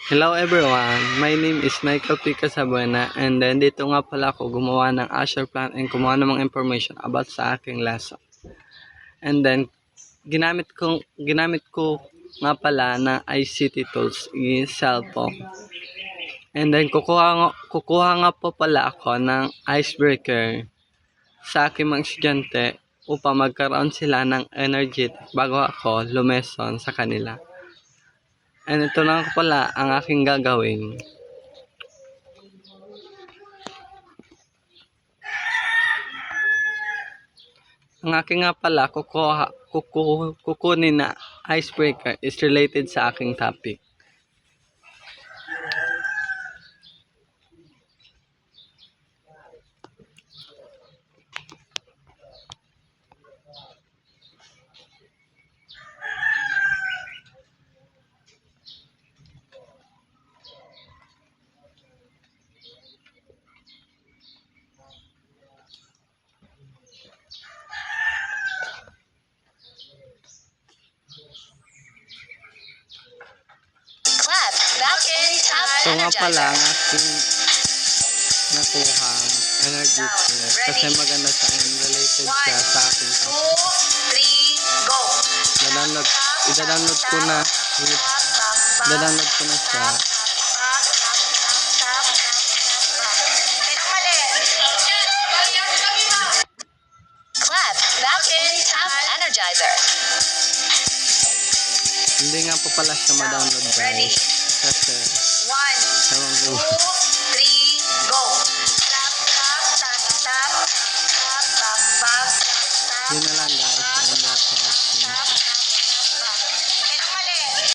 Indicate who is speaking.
Speaker 1: Hello everyone, my name is Michael P. Casabuena and then dito nga pala ako gumawa ng Azure plan and kumuha ng mga information about sa aking lesson. And then ginamit ko nga pala na ICT tools is cellphone. And then kukuha nga po pala ako ng icebreaker sa aking mga estudyante upang magkaroon sila ng energy bago ako lumeson sa kanila. And ito na nga pala ang aking gagawin. Ang aking nga pala kukunin na icebreaker is related sa aking topic. So nga pala ang aking nakuha energy drink kasi maganda siya and related siya sa aking topic. 2, 3, go! Idadownload ko na siya.
Speaker 2: Clap, back in, tap, energizer.
Speaker 1: Hindi nga po pala siya ma-download guys. Kasi
Speaker 2: 1, 2, 3, go! Tap, tap, tap, tap, tap, tap, tap.
Speaker 1: yun na